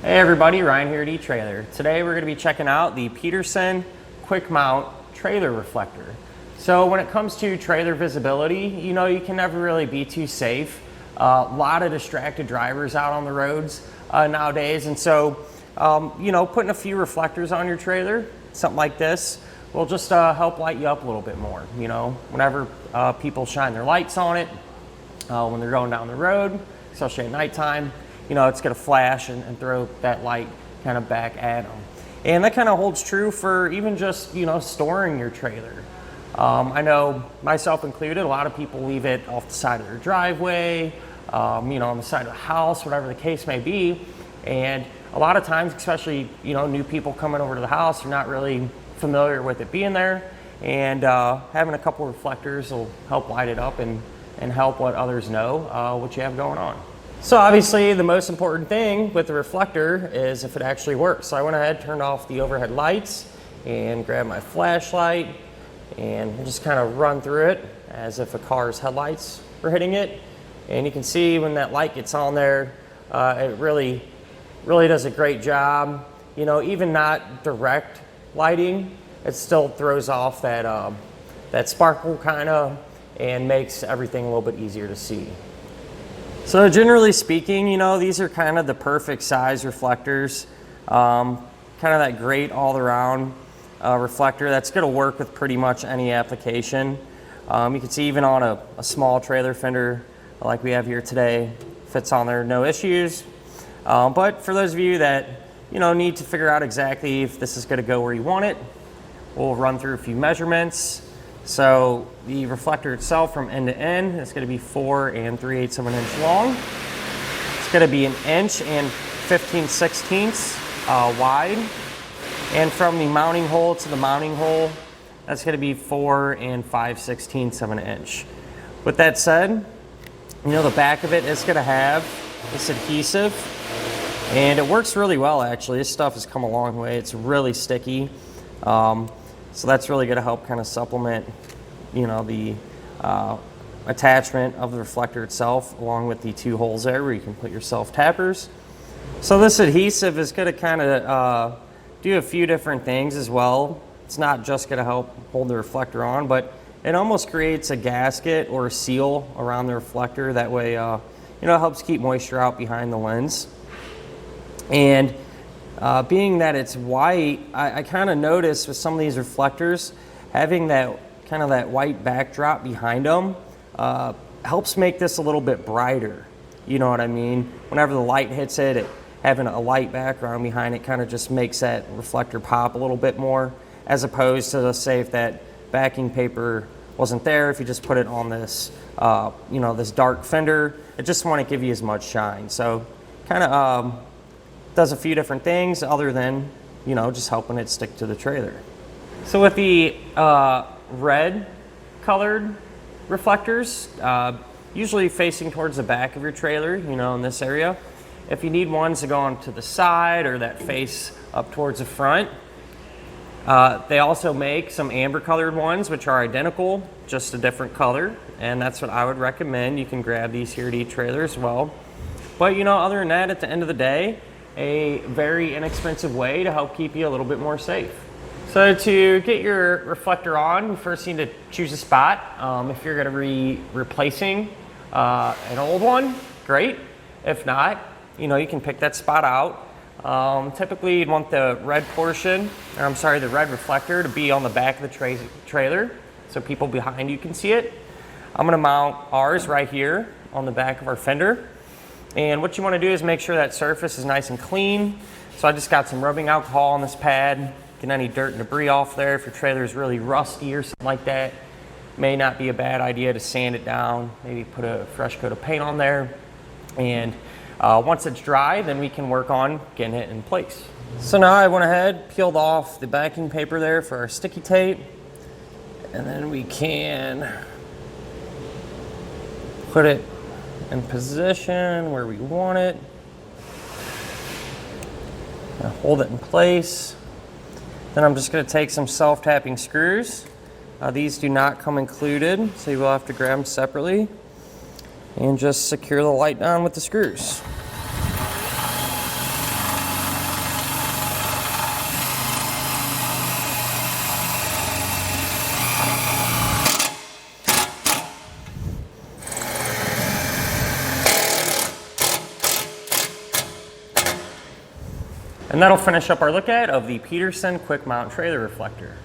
Hey everybody, Ryan here at etrailer. Today we're going to be checking out the Peterson quick mount trailer reflector. So when it comes to trailer visibility, you can never really be too safe. A lot of distracted drivers out on the roads nowadays, and so putting a few reflectors on your trailer, something like this, will just help light you up a little bit more. Whenever people shine their lights on it, when they're going down the road, especially at nighttime, it's going to flash and throw that light kind of back at them. And that kind of holds true for even just, storing your trailer. I know, myself included, a lot of people leave it off the side of their driveway, on the side of the house, whatever the case may be. And a lot of times, especially, new people coming over to the house are not really familiar with it being there. And having a couple reflectors will help light it up and help let others know what you have going on. So obviously the most important thing with the reflector is if it actually works. So I went ahead, turned off the overhead lights and grabbed my flashlight and just kind of run through it as if a car's headlights were hitting it. And you can see when that light gets on there, it really does a great job. Even not direct lighting, it still throws off that sparkle kind of and makes everything a little bit easier to see. So generally speaking, these are kind of the perfect size reflectors, kind of that great all-around reflector that's going to work with pretty much any application. You can see even on a small trailer fender like we have here today, fits on there, no issues. But for those of you that need to figure out exactly if this is going to go where you want it, we'll run through a few measurements. So the reflector itself from end to end is going to be 4 3/8 of an inch long. It's going to be 1 inch and 15/16 wide. And from the mounting hole to the mounting hole, that's going to be 4 5/16 of an inch. With that said, the back of it is going to have this adhesive, and it works really well actually. This stuff has come a long way. It's really sticky. So that's really going to help kind of supplement, the attachment of the reflector itself, along with the 2 holes there where you can put your self-tappers. So this adhesive is going to kind of do a few different things as well. It's not just going to help hold the reflector on, but it almost creates a gasket or a seal around the reflector. That way, it helps keep moisture out behind the lens. And being that it's white, I kind of noticed with some of these reflectors, having that kind of that white backdrop behind them helps make this a little bit brighter. You know what I mean? Whenever the light hits it, having a light background behind it kind of just makes that reflector pop a little bit more, as opposed to, let's say, if that backing paper wasn't there, if you just put it on this, this dark fender, it just won't give you as much shine. So kind of does a few different things other than, just helping it stick to the trailer. So with the red colored reflectors, usually facing towards the back of your trailer, in this area. If you need ones to go on to the side or that face up towards the front, they also make some amber colored ones, which are identical, just a different color. And that's what I would recommend. You can grab these here at etrailer as well. But other than that, at the end of the day, a very inexpensive way to help keep you a little bit more safe. So to get your reflector on, you first need to choose a spot. If you're going to be replacing an old one, great. If not, you can pick that spot out. Typically you'd want the red the red reflector to be on the back of the trailer so people behind you can see it. I'm going to mount ours right here on the back of our fender. And what you want to do is make sure that surface is nice and clean. So I just got some rubbing alcohol on this pad, get any dirt and debris off there. If your trailer is really rusty or something like that, may not be a bad idea to sand it down, maybe put a fresh coat of paint on there. And once it's dry, then we can work on getting it in place. So now I went ahead, peeled off the backing paper there for our sticky tape, and then we can put it in position where we want it. Now hold it in place. Then I'm just going to take some self-tapping screws. These do not come included, so you will have to grab them separately. And just secure the light down with the screws. And that'll finish up our look at of the Peterson quick mount trailer reflector.